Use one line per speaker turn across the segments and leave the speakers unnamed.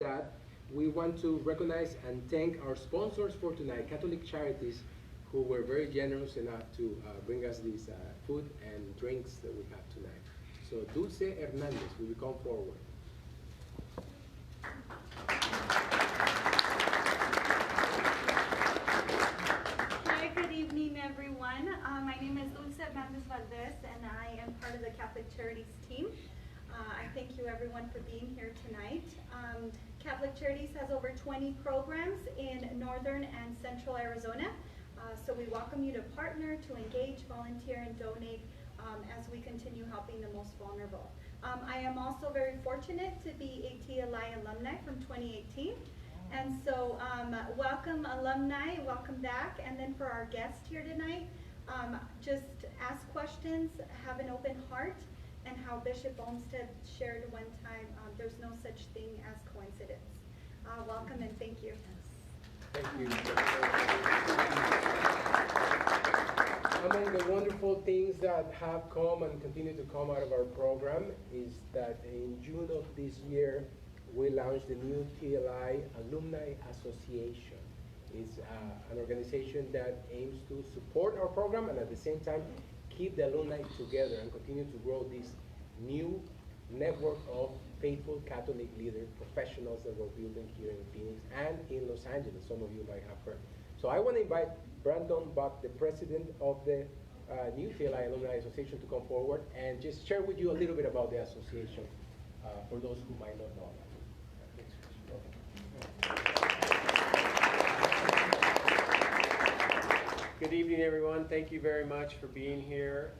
that, we want to recognize and thank our sponsors for tonight, Catholic Charities, who were very generous enough to bring us these food and drinks that we have tonight. So Dulce Hernandez, will you come forward?
Hi, good evening, everyone. My name is Dulce Hernandez Valdez, and I am part of the Catholic Charities team. I thank you, everyone, for being here tonight. Catholic Charities has over 20 programs in northern and central Arizona. So we welcome you to partner, to engage, volunteer, and donate as we continue helping the most vulnerable. I am also very fortunate to be a TLI alumni from 2018. And so welcome alumni, welcome back. And then for our guest here tonight, just ask questions, have an open heart, and how Bishop Olmsted shared one time, there's no such thing as coincidence. Welcome and thank you.
Thank you. Among the wonderful things that have come and continue to come out of our program is that in June of this year, we launched the new TLI Alumni Association. It's an organization that aims to support our program and at the same time keep the alumni together and continue to grow this new network of faithful Catholic leader professionals that we're building here in Phoenix and in Los Angeles. Some of you might have heard. So I want to invite Brandon Buck, the president of the new TLI Alumni Association, to come forward and just share with you a little bit about the association for those who might not know.
Good evening, everyone. Thank you very much for being here.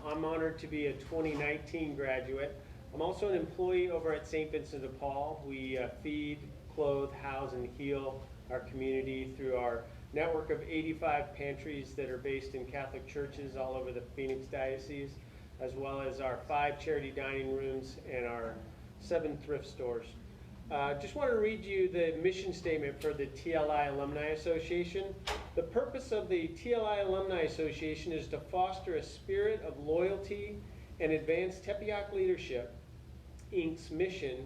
I'm honored to be a 2019 graduate. I'm also an employee over at St. Vincent de Paul. We feed, clothe, house, and heal our community through our network of 85 pantries that are based in Catholic churches all over the Phoenix Diocese, as well as our 5 charity dining rooms and our 7 thrift stores. Just want to read you the mission statement for the TLI Alumni Association. The purpose of the TLI Alumni Association is to foster a spirit of loyalty and advance Tepeyac Leadership Inc's mission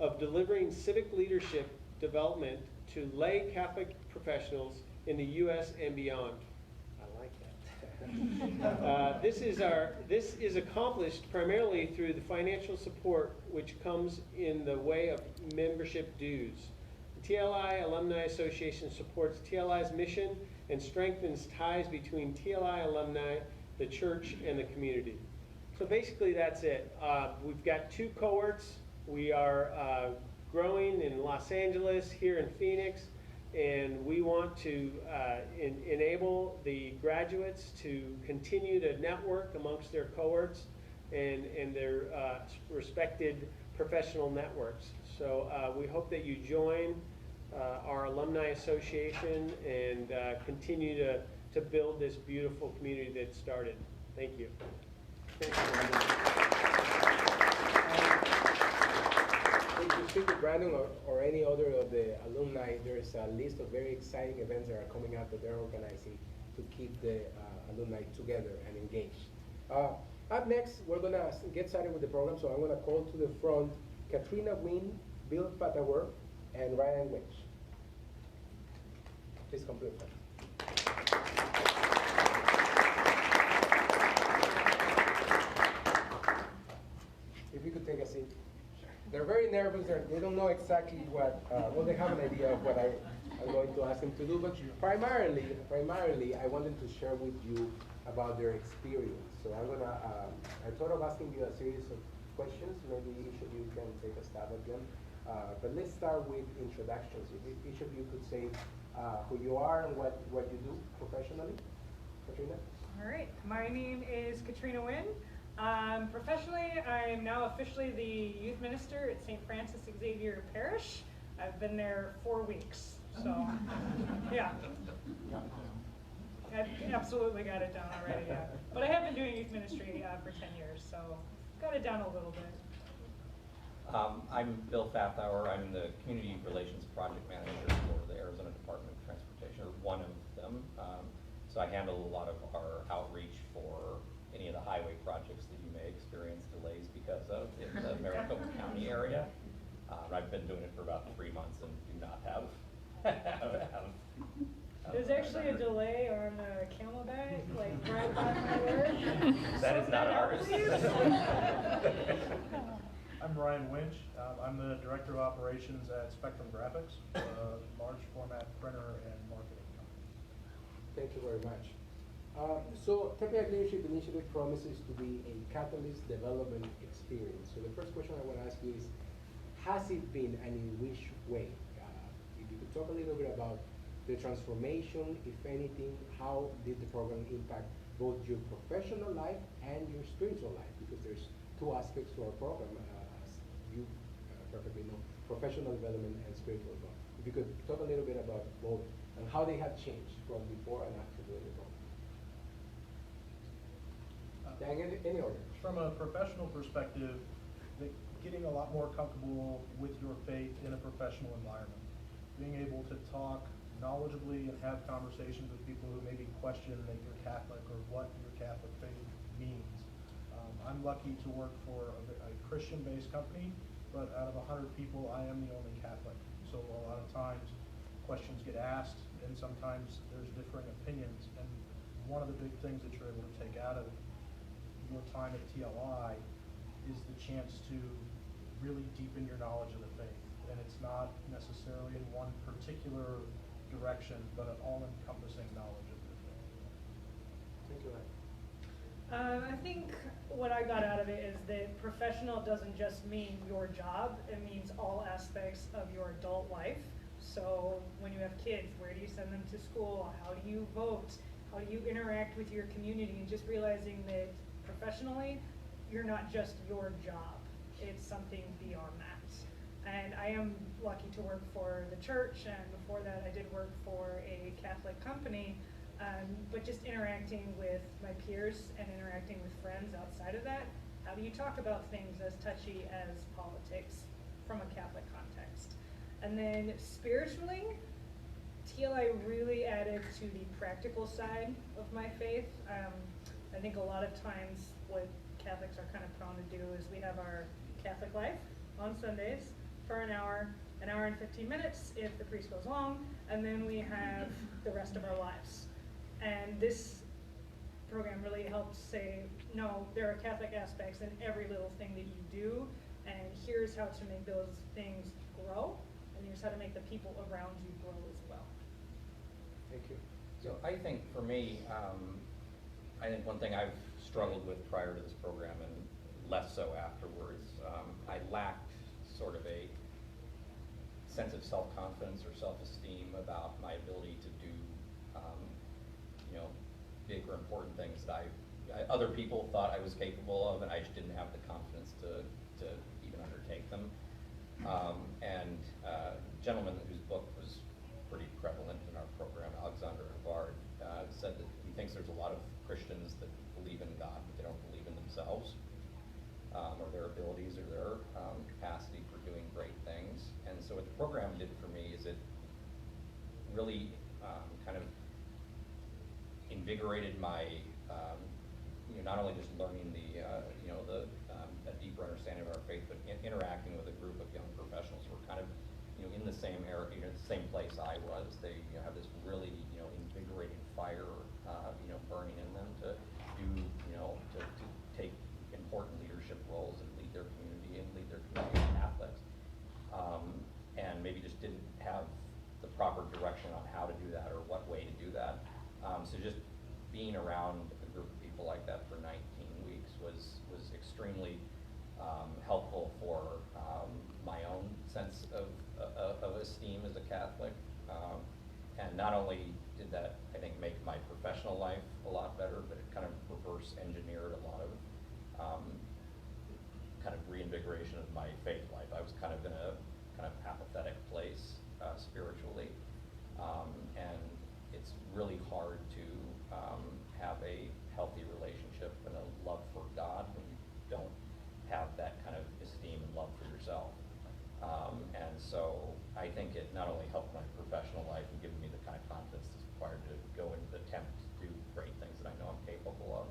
of delivering civic leadership development to lay Catholic professionals in the U.S. and beyond. I like that. This is accomplished primarily through the financial support which comes in the way of membership dues. The TLI Alumni Association supports TLI's mission and strengthens ties between TLI alumni, the church, and the community. So basically that's it. We've got 2 cohorts. We are growing in Los Angeles, here in Phoenix, and we want to enable the graduates to continue to network amongst their cohorts and their respected professional networks. So we hope that you join our Alumni Association and continue to build this beautiful community that started. Thank you.
If you speak with Brandon or any other of the alumni, there is a list of very exciting events that are coming up that they're organizing to keep the alumni together and engaged. Up next, we're going to get started with the program, so I'm going to call to the front Katrina Wynn, Bill Patauer, and Ryan Winch. Please come to the front. If you could take a seat. They're very nervous. They don't know exactly what, well, they have an idea of what I'm going to ask them to do, but primarily, I wanted to share with you about their experience. So I'm gonna, I thought of asking you a series of questions. Maybe each of you can take a stab at them. But let's start with introductions. If each of you could say who you are and what you do professionally. Katrina?
All right, my name is Katrina Wynn. Professionally, I am now officially the youth minister at St. Francis Xavier Parish. I've been there 4 weeks, so yeah. I've absolutely got it down already, yeah. But I have been doing youth ministry for 10 years, so got it down a little bit.
I'm Bill Fathauer. I'm the Community Relations Project Manager for the Arizona Department of Transportation, or one of them. So I handle a lot of our outreach for any of the highway projects that you may experience delays because of in the Maricopa County area. I've been doing it for about 3 months. That is not ours.
I'm Ryan Winch. I'm the Director of Operations at Spectrum Graphics, a large format printer and marketing company.
Thank you very much. So Tepeyac Leadership Initiative promises to be a catalyst development experience. So the first question I want to ask you is, has it been and in which way? If you could talk a little bit about the transformation, if anything, how did the program impact both your professional life and your spiritual life? Because there's two aspects to our program, as you perfectly know, professional development and spiritual growth. If you could talk a little bit about both and how they have changed from before and after doing the program. Any order.
From a professional perspective, getting a lot more comfortable with your faith in a professional environment. Being able to talk knowledgeably and have conversations with people who maybe question that you're Catholic or what your Catholic faith means. I'm lucky to work for a Christian-based company, but out of 100 people, I am the only Catholic. So a lot of times, questions get asked, and sometimes there's differing opinions. And one of the big things that you're able to take out of your time at TLI is the chance to really deepen your knowledge of the faith. And it's not necessarily in one particular direction, but an all-encompassing knowledge of the faith.
Thank you,
I think what I got out of it is that professional doesn't just mean your job, it means all aspects of your adult life. So when you have kids, where do you send them to school? How do you vote? How do you interact with your community? And just realizing that professionally, you're not just your job. It's something beyond that. And I am lucky to work for the church, and before that I did work for a Catholic company, but just interacting with my peers and interacting with friends outside of that, how do you talk about things as touchy as politics from a Catholic context? And then spiritually, TLI really added to the practical side of my faith. I think a lot of times what Catholics are kind of prone to do is we have our Catholic life on Sundays for an hour and 15 minutes if the priest goes long, and then we have the rest of our lives. And this program really helped say, no, there are Catholic aspects in every little thing that you do, and here's how to make those things grow, and here's how to make the people around you grow as well.
Thank you.
So I think for me, I think one thing I've struggled with prior to this program and less so afterwards, I lacked sort of a sense of self-confidence or self-esteem about my ability to do, big or important things that other people thought I was capable of, and I just didn't have the confidence to even undertake them. And a gentleman whose book was pretty prevalent in our program, Alexander Havard, said that he thinks there's a lot of Christians that believe in God, but they don't believe in themselves, or their abilities, or their capacity for doing great things. And so what the program did for me is it really kind of invigorated my, not only just learning a deeper understanding of our faith, but interacting with a group of young professionals who were kind of, in the same area, the same place I was. They have this really, invigorating fire, burning in them to do, to take important leadership roles and lead their community and lead their community of Catholics. And maybe just didn't have the proper direction on how to do that or what way to do that. So just being around a group of people like that for 19 weeks was extremely helpful for my own sense of esteem as a Catholic. And not only did that, I think, make my professional life a lot better, but it kind of reverse engineered a lot of kind of reinvigoration of my faith life. I was kind of in a kind of apathetic place spiritually. And it's really hard to have a healthy relationship and a love for God when you don't have that kind of esteem and love for yourself. And so I think it not only helped my professional life and given me the kind of confidence that's required to go and attempt to do great things that I know I'm capable of,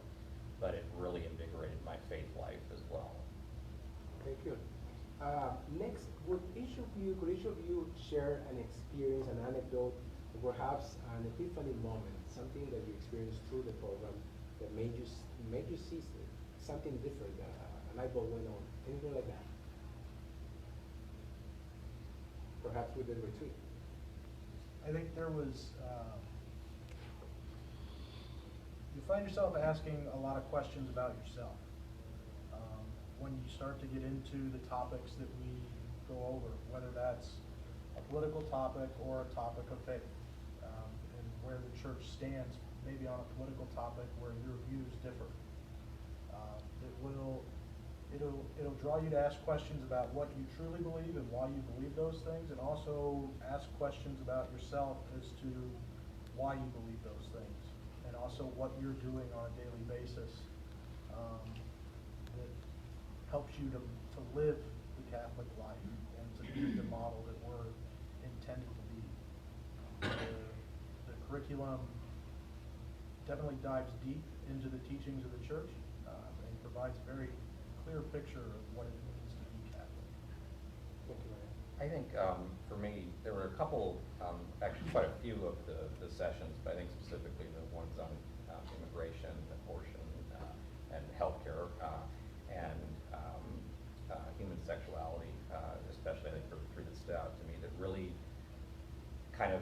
but it really invigorated my faith life as well.
Thank you. Next, could each of you share an experience, an anecdote, or perhaps an epiphany moment, something that you experienced through the program that made you see something different, a light bulb went on, anything like that? Perhaps with the retreat.
I think there was, you find yourself asking a lot of questions about yourself. When you start to get into the topics that we go over, whether that's a political topic or a topic of faith, and where the church stands, maybe on a political topic where your views differ. It'll draw you to ask questions about what you truly believe and why you believe those things, and also ask questions about yourself as to why you believe those things, and also what you're doing on a daily basis that helps you to live the Catholic life and to be the model that we're intended to be. The curriculum definitely dives deep into the teachings of the church and provides a very clear picture of what it means to be Catholic.
I think for me, there were a couple, actually quite a few of the sessions, but I think specifically the ones on immigration, abortion, and healthcare, and human sexuality, especially I think for the three that stood out to me, that really kind of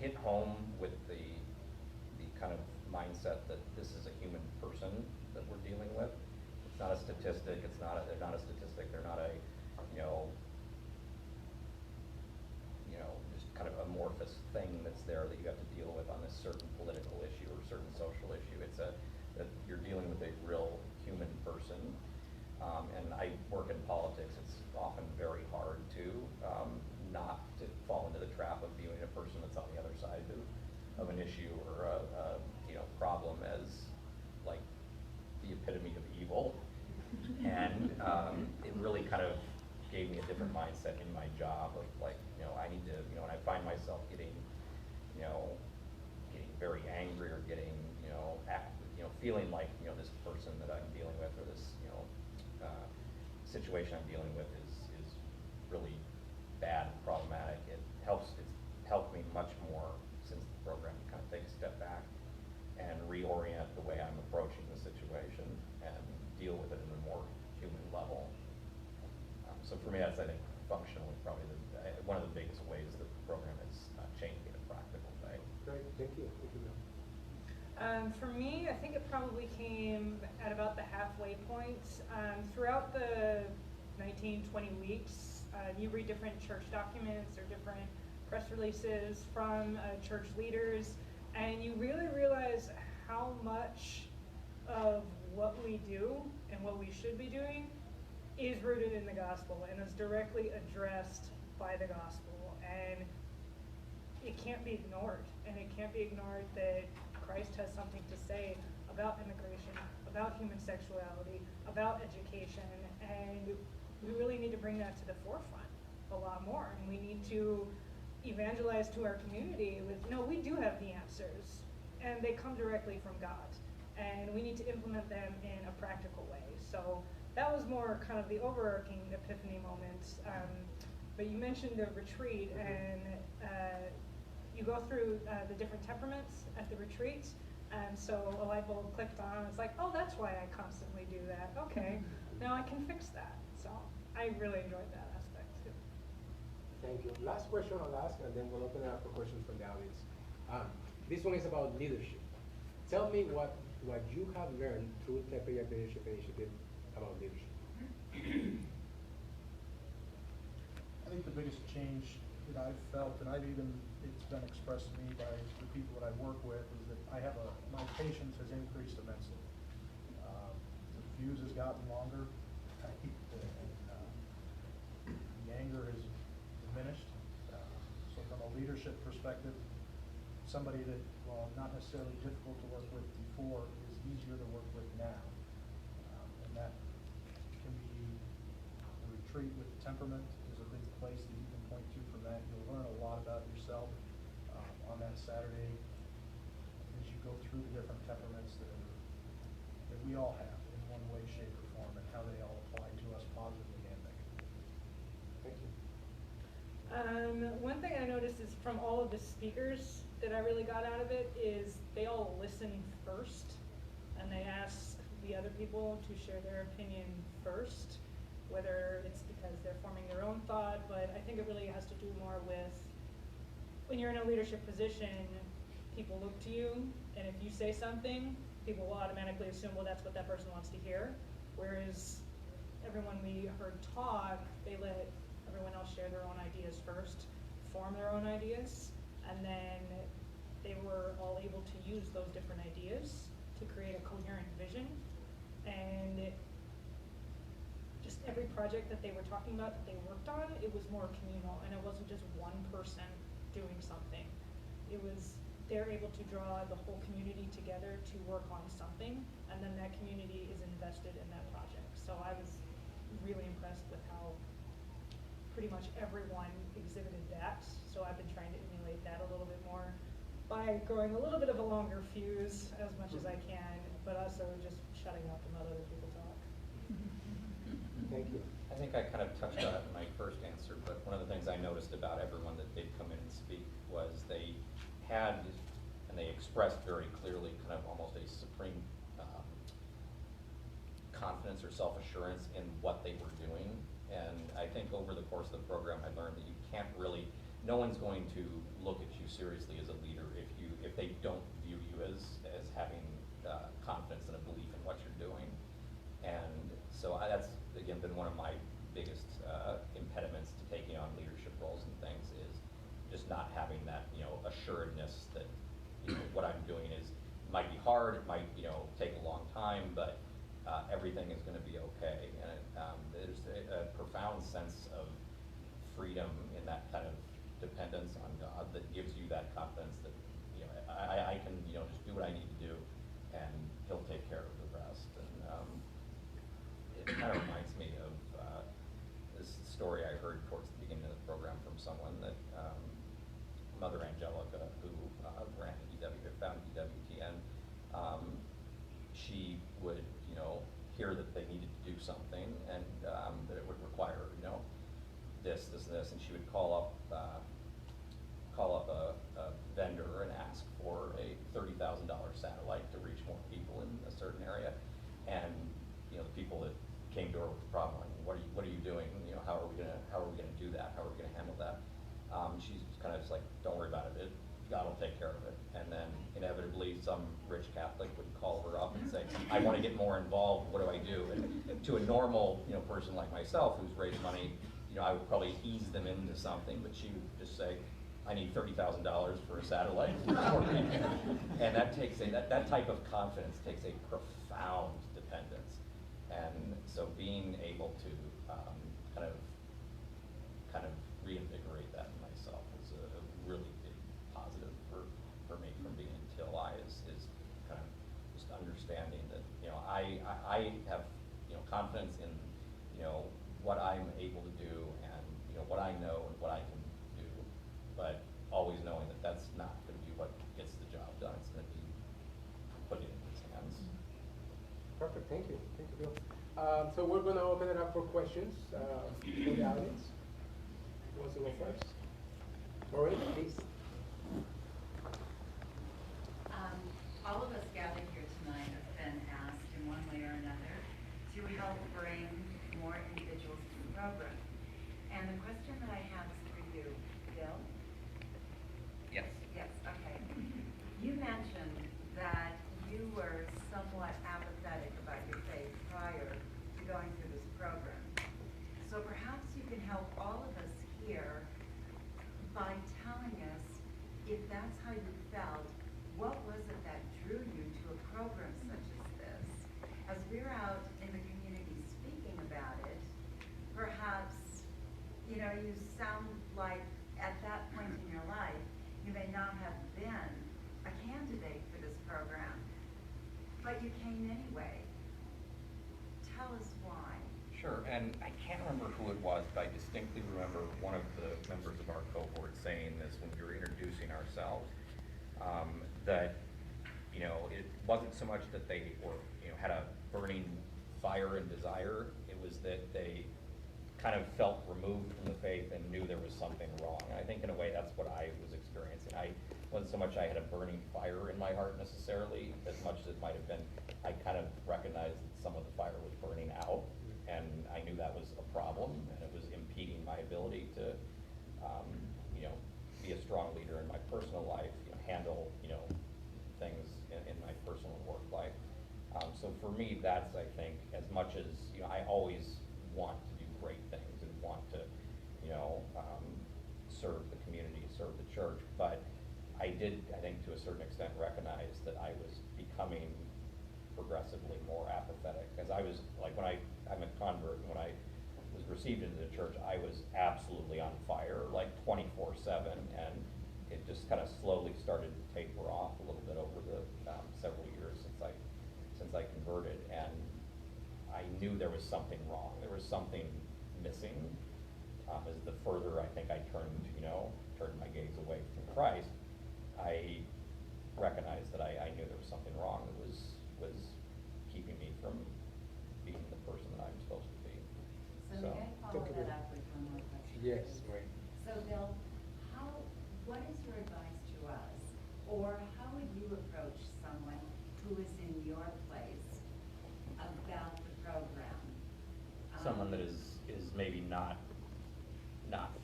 hit home with the kind of mindset that this is a human person that we're dealing with. It's not a statistic. They're not a statistic. They're not a, just kind of amorphous thing that's there that you have to deal with on this certain political issue or certain social issue. It's that you're dealing with a real human person. And I work in politics. It's often very hard to not to fall into the trap of viewing a person that's on the other side of an issue or a problem as like the epitome of evil. And it really kind of gave me a different mindset in my job of like, I need to, and I find myself getting very angry or getting, feeling like, this person that I'm dealing with or this, situation I'm dealing with is really bad and problematic. It's helped me much more since the program to kind of take a step back and reorient the way I'm approaching the situation and deal with it in a more human level. So for me, that's, I think, functionally probably one of the biggest ways that the program has changed me in a practical way.
Great, thank you. Thank you, Bill.
For me, I think it probably came at about the halfway point. Throughout the 19, 20 weeks, you read different church documents or different press releases from church leaders, and you really realize how much of what we do and what we should be doing is rooted in the gospel and is directly addressed by the gospel. And it can't be ignored. And it can't be ignored that Christ has something to say about immigration, about human sexuality, about education, and we really need to bring that to the forefront a lot more. And we need to evangelize to our community with, no, we do have the answers, and they come directly from God, and we need to implement them in a practical way. So that was more kind of the overarching epiphany moment. But you mentioned the retreat, and you go through the different temperaments at the retreat, and so a light bulb clicked on. It's like, oh, that's why I constantly do that. Okay, now I can fix that. So I really enjoyed that aspect too.
Thank you. Last question I'll ask, and then we'll open it up for questions from the audience. This one is about leadership. Tell me what you have learned through Tepeyac Leadership Initiative about leadership.
I think the biggest change that I've felt, and it's been expressed to me by the people that I work with, is that my patience has increased immensely. The fuse has gotten longer, and the anger has diminished. So from a leadership perspective, somebody that, while not necessarily difficult to work with before, is easier to work with now. And that can be the retreat with the temperament is a big place that you can point to from that. You'll learn a lot about yourself on that Saturday as you go through the different temperaments that we all have in one way, shape, or form, and how they all apply to us positively and negatively.
Thank you.
One thing I noticed is from all of the speakers that I really got out of it is they all listen first, and they ask the other people to share their opinion first, whether it's because they're forming their own thought, but I think it really has to do more with when you're in a leadership position, people look to you, and if you say something, people will automatically assume, well, that's what that person wants to hear. Whereas everyone we heard talk, they let everyone else share their own ideas first, form their own ideas, and then they were all able to use those different ideas to create a coherent vision. And just every project that they were talking about that they worked on, it was more communal, and it wasn't just one person doing something. It was, they're able to draw the whole community together to work on something, and then that community is invested in that project. So I was really impressed with how pretty much everyone exhibited that. So I've been trying to emulate that a little bit more by growing a little bit of a longer fuse as much as I can, but also just shutting up and let other people talk.
Thank you.
I think I kind of touched on it in my first answer, but one of the things I noticed about everyone that did come in and speak was they had, and they expressed very clearly, kind of almost a supreme confidence or self-assurance in what they were doing. And I think over the course of the program, I learned that you can't really, no one's going to look at you seriously as a leader if they don't view you as having confidence and a belief in what you're doing. And so that's, again, been one of my biggest impediments to taking on leadership roles and things, is just not having that, assuredness that, what I'm doing might be hard, it might, take a long time, but everything is going to be okay. And there's a profound sense of freedom in that kind of dependence on God that gives you that confidence that, I can, just do what I need to do, and He'll take care of the rest. And it kind of reminds me of this story I heard towards the beginning of the program from someone that Mother Angelica, who ran founded EWTN, she would, hear that they needed to do something, and that it would require, this, and she would call up a vendor and ask for a $30,000 satellite to reach more people in a certain area. And the people that came to her with the problem, what are you doing? How are we gonna do that? How are we gonna handle that? She's kind of just like, don't worry about it. God will take care of it. And then inevitably some rich Catholic would call her up and say, I want to get more involved, what do I do? And to a normal person like myself who's raised money, I would probably ease them into something, but she would just say, I need $30,000 for a satellite. And that takes that type of confidence takes a profound dependence. And so being able to kind of reinvigorate that in myself was a really big positive for me from being in TLI, is kind of just understanding that I have confidence in what I'm able to do, and what I know and what I can do, but always knowing that that's not going to be what gets the job done. It's going to be put it in his hands.
Perfect. Thank you, Bill. So we're going to open it up for questions from the audience. Who wants to go first? Maureen, please.
All of us gathered here tonight have been asked in one way or another to help bring more individuals to the program. And the question that I have is for you, Bill.
Yes.
Yes, okay. You mentioned that you were somewhat apathetic about your faith prior to going through this program. So perhaps you can help all of us here by telling us, if that's how you felt, what was it that drew you to a program such as this? As we're out in the community speaking about it, perhaps, you sound like at that point in your life, you may not have been a candidate for this program, but you came anyway. Tell us why.
Sure, and I can't remember who it was, but I distinctly remember one of the members of our cohort saying this when we were introducing ourselves, that it wasn't so much that they were had a burning fire and desire. It was that they kind of felt removed from the faith and knew there was something wrong. And I think in a way that's what I was experiencing. I wasn't so much I had a burning fire in my heart necessarily, as much as it might have been, I kind of recognized that some of the fire was burning out, and I knew that was a problem, and it was impeding my ability to, you know, be a strong leader in my personal life, you know, handle, you know, things in my personal and work life. So for me, that's, I think, as much as, you know, I always want to do great things and want to, you know, serve the community, serve the church, but I did, I think, to a certain extent, recognize that I was becoming progressively more apathetic. As I was, like, I'm a convert, and when I was received into the church, I was absolutely on fire, like 24/7, and it just kind of slowly started to taper off a little bit over the several years since I converted, and I knew there was something wrong. There was something missing. As the further I think I turned my gaze away from Christ, I recognized that I knew there was something wrong that was keeping me from being the person that I'm supposed to be.
So may I follow that up with one more question?
Yes, right.
So Bill, what is your advice to us, or how would you approach someone who is in your place about the program?
Someone that is maybe not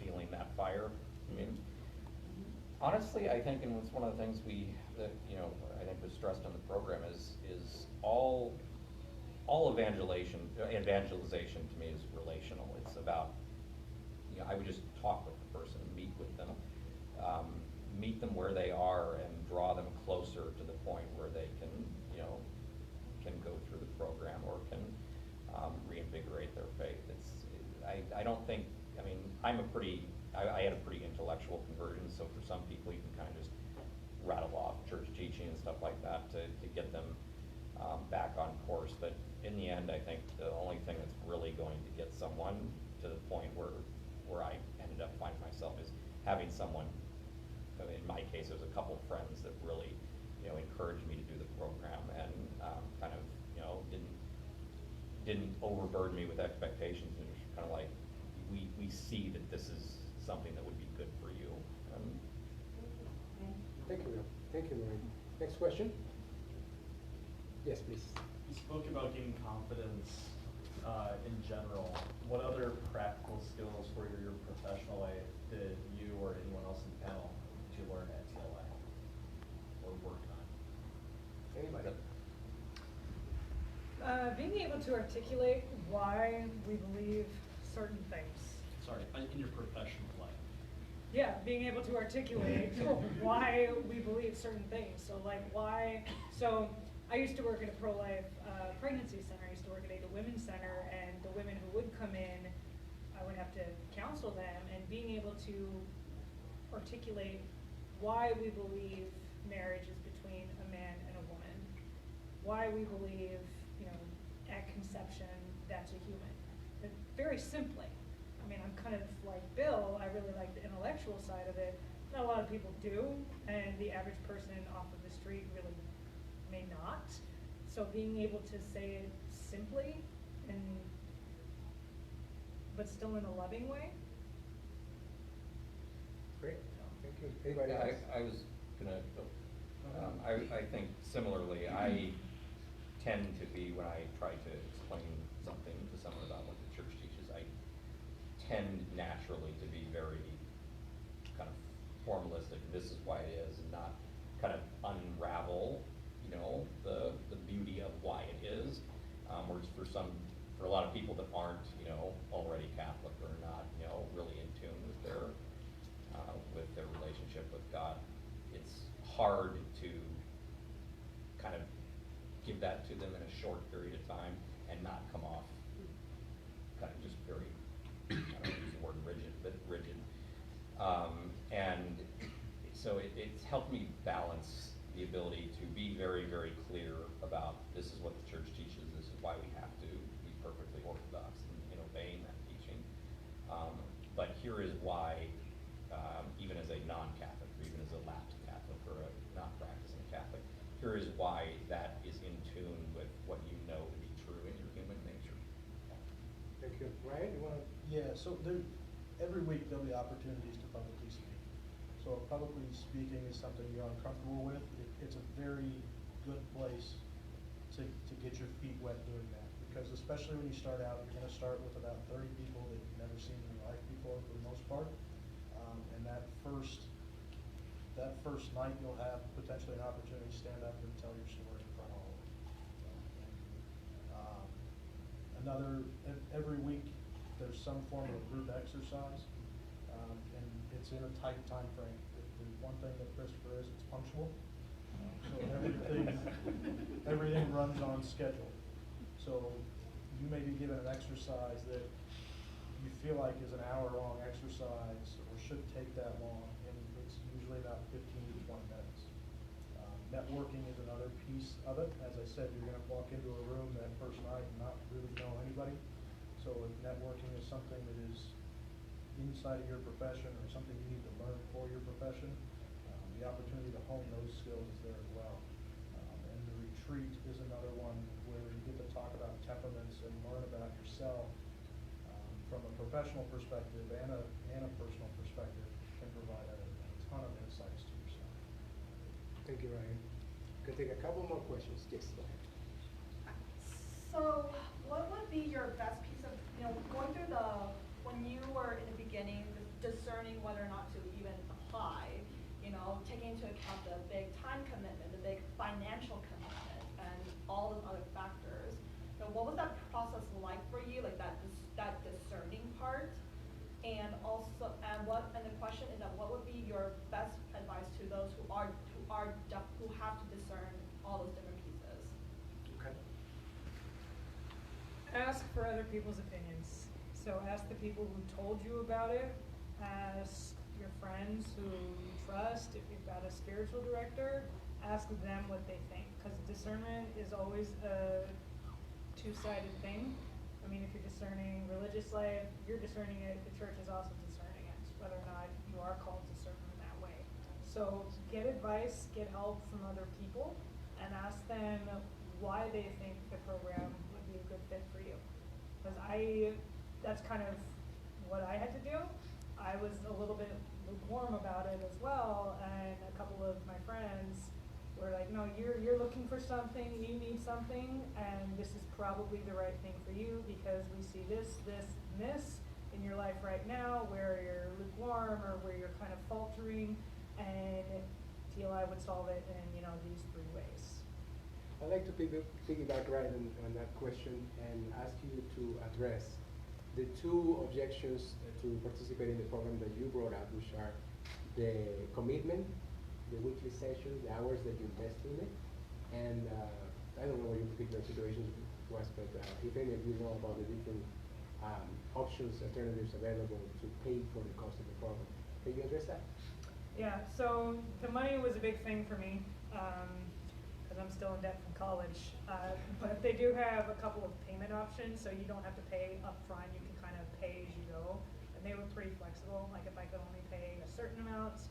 feeling that fire. I mean, honestly, I think, and it's one of the things that I think was stressed on the program is all evangelization to me is relational. It's about, you know, I would just talk with the person, meet with them, meet them where they are, and draw them closer to the point where they can go through the program or can reinvigorate their faith. I don't think, I mean, I had a pretty intellectual conversion, so for some people you can kind of just rattle off church teaching and stuff like that to get them back on course. But in the end, I think the only thing that's really going to get someone to the point where I ended up finding myself is having someone, in my case, it was a couple of friends that really, you know, encouraged me to do the program and kind of, you know, didn't overburden me with expectations, and just kind of like, we see that this is something that would be good for you.
Thank you, Will. Thank you, Maureen. Next question? Yes, please.
You spoke about gaining confidence in general. What other practical skills for your professional life did you or anyone else in the panel to learn at TLI or work on?
Anybody?
Being able to articulate why we believe certain things.
Sorry, in your professional life.
Yeah, being able to articulate why we believe certain things. So like why, so I used to work at a pro-life pregnancy center. I used to work at a women's center, and the women who would come in, I would have to counsel them, and being able to articulate why we believe marriage is between a man and a woman, why we believe, you know, at conception that's a human. But very simply. I mean, I'm kind of like Bill, I really like the intellectual side of it. Not a lot of people do, and the average person off of the street really may not. So being able to say it simply but still in a loving way.
Great. Thank you. Anybody
Yeah,
else?
I was gonna, I think similarly, I tend to be, when I try to explain something to someone about what the church teaches, I tend naturally to be very kind of formalistic. This is why it is, and not kind of unravel, you know, the beauty of why it is. Whereas for a lot of people that aren't, you know, already Catholic or not, you know, really in tune with their relationship with God, it's hard to kind of give that to them in a short period of time and not come off kind of just very, I don't want to use the word rigid, but rigid. And so it's helped me balance the ability to be very, very clear about this is what the church teaches, this is why we have to be perfectly orthodox in obeying that teaching. But here is why, even as a non-Catholic, or even as a lapsed Catholic, or a not practicing Catholic, here is why that is in tune with what you know to be true in your human nature.
Thank you. Ryan, you want to?
Yeah, so every week there'll be opportunities to publicly speak. So if publicly speaking is something you're uncomfortable with, it's a very good place to get your feet wet doing that. Because especially when you start out, you're gonna start with about 30 people that you've never seen in your life before for the most part. And that first night you'll have potentially an opportunity to stand up and tell your story in front of all of them. Every week there's some form of group exercise, and it's in a tight time frame. The one thing that Christopher is, it's punctual. So everything runs on schedule. So you may be given an exercise that you feel like is an hour-long exercise or should take that long, and it's usually about 15 to 20 minutes. Networking is another piece of it. As I said, you're going to walk into a room that first night and not really know anybody. So if networking is something that is inside of your profession or something you need to learn for your profession, the opportunity to hone those skills is there as well. And the retreat is another one where you get to talk about temperaments and learn about yourself from a professional perspective and a personal perspective, can provide a ton of insights to yourself.
Thank you, Ryan. Could take a couple more questions. Yes, go ahead.
So what would be your best piece of, going through when you were in the beginning, discerning whether or not to even apply, taking into account the big time commitment, the big financial commitment, and all the other factors, what was that process like for you, like that discerning part? And also, and the question is that what would be your best advice to those who have to discern all those different pieces?
Okay.
Ask for other people's opinions. So ask the people who told you about it. Ask your friends who you trust. If you've got a spiritual director, ask them what they think. Because discernment is always a two-sided thing. I mean, if you're discerning religious life, you're discerning it. The church is also discerning it, whether or not you are called to serve in that way. So get advice, get help from other people, and ask them why they think the program would be a good fit for you. Because that's kind of what I had to do. I was a little bit lukewarm about it as well, and a couple of my friends were like, no, you're looking for something, you need something, and this is probably the right thing for you because we see this, and this in your life right now where you're lukewarm or where you're kind of faltering, and TLI would solve it in these 3 ways.
I'd like to piggyback right on that question and ask you to address the 2 objections to participate in the program that you brought up, which are the commitment, the weekly sessions, the hours that you invest in it, and I don't know what your particular situations was, but if any of you know about the different options, alternatives available to pay for the cost of the program. Can you address that?
Yeah, so the money was a big thing for me because I'm still in debt from college. But they do have a couple of payment options, so you don't have to pay up front. You can kind of pay as you go. And they were pretty flexible. Like if I could only pay a certain amount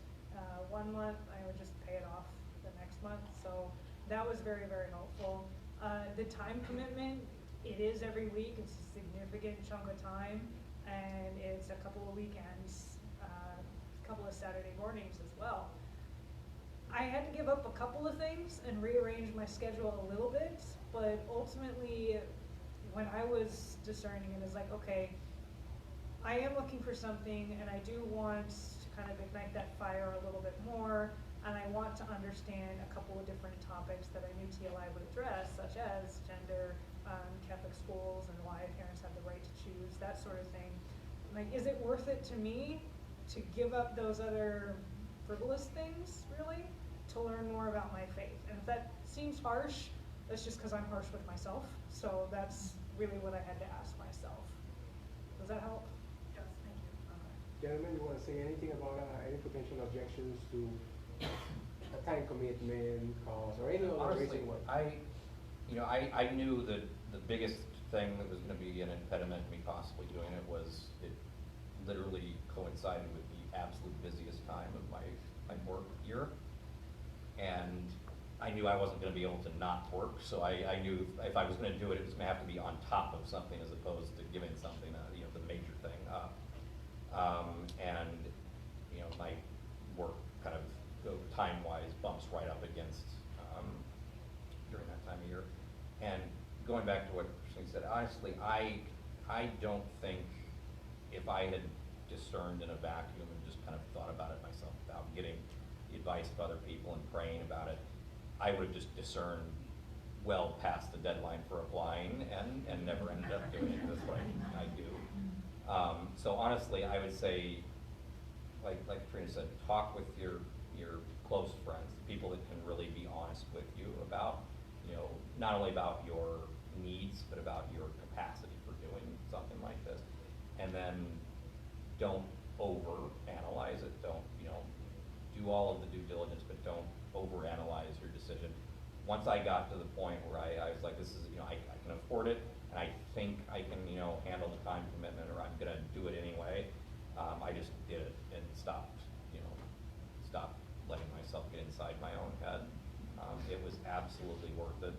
1 month, I would just pay it off the next month. So that was very, very helpful. The time commitment, it is every week. It's a significant chunk of time. And it's a couple of weekends, a couple of Saturday mornings as well. I had to give up a couple of things and rearrange my schedule a little bit, but ultimately, when I was discerning it, it's like, okay, I am looking for something, and I do want to kind of ignite that fire a little bit more, and I want to understand a couple of different topics that I knew TLI would address, such as gender, Catholic schools, and why parents have the right to choose, that sort of thing. Like, is it worth it to me to give up those other frivolous things, really, to learn more about my faith? And if that seems harsh, that's just because I'm harsh with myself. So that's really what I had to ask myself. Does that help?
Yes, thank you.
Gentlemen, you want to say anything about any potential objections to a time commitment, cost, or any other
Honestly,
reason why?
I knew that the biggest thing that was going to be an impediment to me possibly doing it was it literally coincided with the absolute busiest time of my work year. And I knew I wasn't going to be able to not work, so I knew if I was going to do it, it was going to have to be on top of something as opposed to giving something, the major thing. up. And, you know, my work kind of, time-wise, bumps right up against during that time of year. And going back to what Christine said, honestly, I don't think if I had discerned in a vacuum and just kind of thought about it myself without getting the advice of other people and praying about it, I would have just discerned well past the deadline for applying and never ended up doing it. That's what I do. So honestly, I would say, like Katrina said, talk with your close friends, the people that can really be honest with you about, you know, not only about your needs, but about your capacity for doing something like this. And then don't over-analyze it. Don't, you know, do all of the due diligence, but don't over-analyze your decision. Once I got to the point where I was like, this is, you know, I can afford it, and I think I can, you know, handle the time commitment, or I'm gonna do it anyway, I just did it and stopped letting myself get inside my own head. It was absolutely worth it.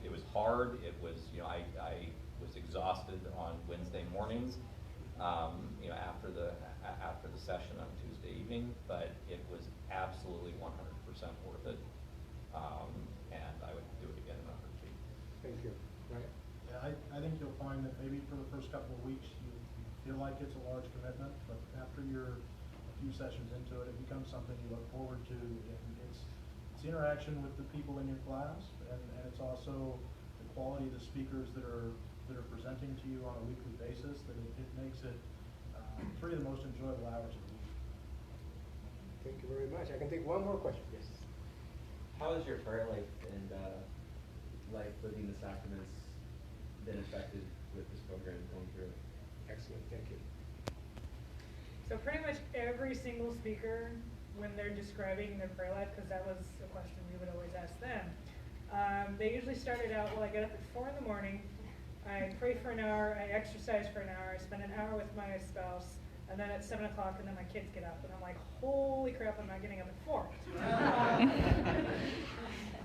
It was hard. It was, you know, I was exhausted on Wednesday mornings, you know, after the session on Tuesday evening, but it was absolutely 100% worth it. And I would do it again in a heartbeat.
Thank you. Right.
Yeah, I think you'll find that maybe for the first couple of weeks you feel like it's a large commitment, but after you're a few sessions into it, it becomes something you look forward to, and it's interaction with the people in your class, and it's also the quality of the speakers that are presenting to you on a weekly basis, that it makes it 3 of the most enjoyable hours of the week.
Thank you very much. I can take one more question. Yes.
How has your prayer life and life living the sacraments been affected with this program going through?
Excellent. Thank you.
So pretty much every single speaker, when they're describing their prayer life, because that was a question we would always ask them, they usually started out, well, I get up at 4 in the morning, I pray for an hour, I exercise for an hour, I spend an hour with my spouse, and then at 7 o'clock, and then my kids get up, and I'm like, holy crap, I'm not getting up at 4.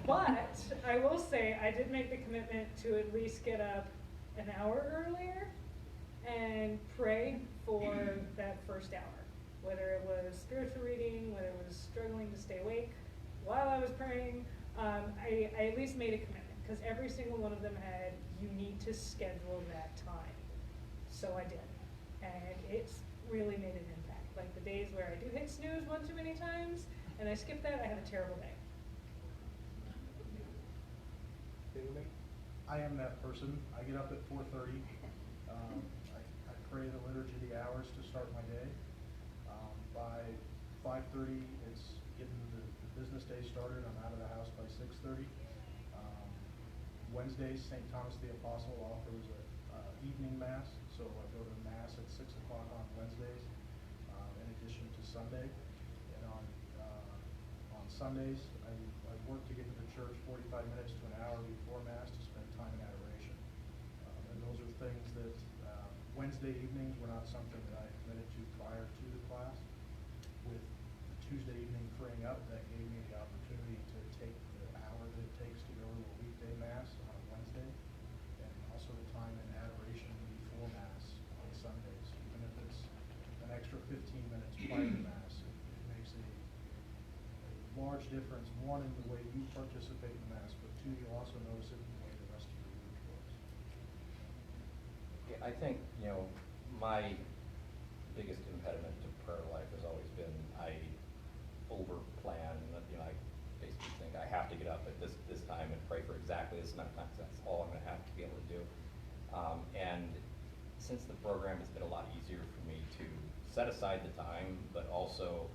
But I will say, I did make the commitment to at least get up an hour earlier and pray for that first hour. Whether it was spiritual reading, whether it was struggling to stay awake while I was praying, I at least made a commitment, because every single one of them had, you need to schedule that time. So I did, and it's really made an impact. Like the days where I do hit snooze one too many times, and I skip that, I have a terrible day.
I am that person. I get up at 4:30. I pray the liturgy of the hours to start my day. By 5:30, it's getting the business day started. I'm out of the house by 6:30. Wednesdays, St. Thomas the Apostle offers an evening mass, so I go to mass at 6 o'clock on Wednesdays, in addition to Sunday. And on Sundays, I work to get to the church 45 minutes to an hour before mass to spend time in adoration. And those are things that Wednesday evenings were not something that I committed to prior to the class. With the Tuesday evening freeing up, that gave me the opportunity to take the hour that it takes to go to a weekday mass on Wednesday, and also the time in adoration before mass on Sundays. Even if it's an extra 15 minutes prior to mass, it makes a large difference, one, in the way you participate in mass, but two, you'll also notice it in the way the rest of your week goes.
Yeah, I think, you know, my biggest impediment to prayer life has always been I over-plan. You know, I basically think I have to get up at this time and pray for exactly this amount of time, 'cause that's all I'm going to have to be able to do. And since the program, it's been a lot easier for me to set aside the time, but also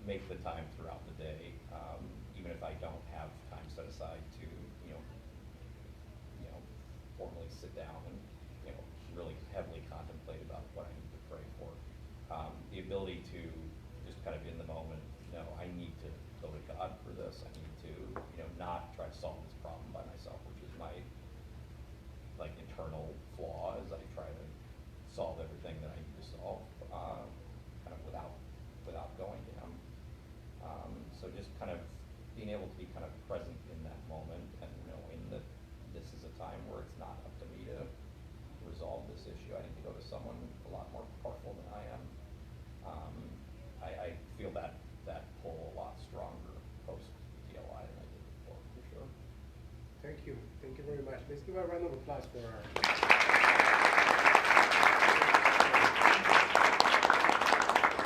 make the time throughout the day, even if I don't have time set aside to, you know, formally sit down and, you know, really heavily contemplate about what I need to pray for. The ability to just kind of in the moment, you know, I need to go to God for this. I need to, you know, not try to solve this problem by myself, which is my, like, internal flaw, is I try to solve everything that I need to solve, kind of without going to Him. So just kind of being able to be kind of present in that moment, and knowing that this is a time where it's not up to me to resolve this issue. I need to go to someone a lot
very much. Let's give a round of applause for our.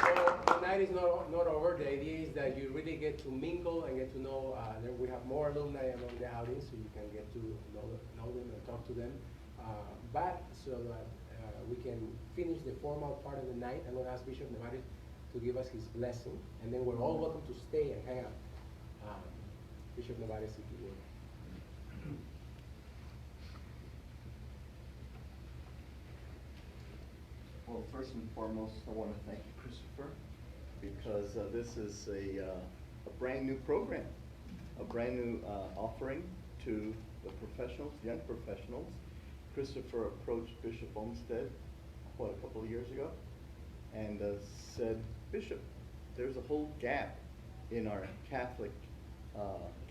So the night is not over. The idea is that you really get to mingle and get to know. We have more alumni among the audience, so you can get to know them and talk to them. But so that we can finish the formal part of the night, I'm going to ask Bishop Nevares to give us his blessing, and then we're all welcome to stay and hang out. Bishop Nevares, if you would.
Well, first and foremost, I want to thank you, Christopher, because this is a brand new program, a brand new offering to the professionals, young professionals. Christopher approached Bishop Olmsted, a couple of years ago, and said, Bishop, there's a whole gap in our Catholic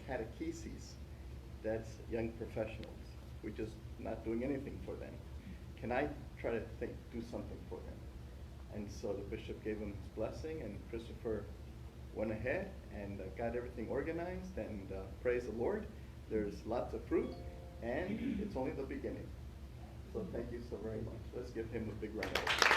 catecheses. That's young professionals. We're just not doing anything for them. Can I try to do something for them? And so the bishop gave him his blessing, and Christopher went ahead and got everything organized, and praise the Lord, there's lots of fruit, and it's only the beginning. So thank you so very much. Let's give him a big round of applause.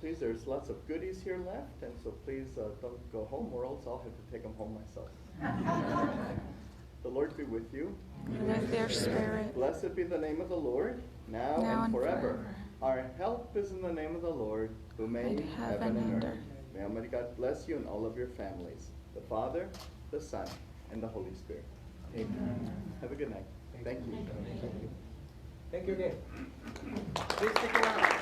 Please, there's lots of goodies here left, and so please don't go home, or else I'll have to take them home myself. The Lord be with you.
And with your spirit.
Blessed be the name of the Lord, now and forever. Our help is in the name of the Lord, who made heaven and earth. May Almighty God bless you and all of your families, the Father, the Son, and the Holy Spirit. Amen. Have a good night. Thank you.
Thank you again. Please stick around.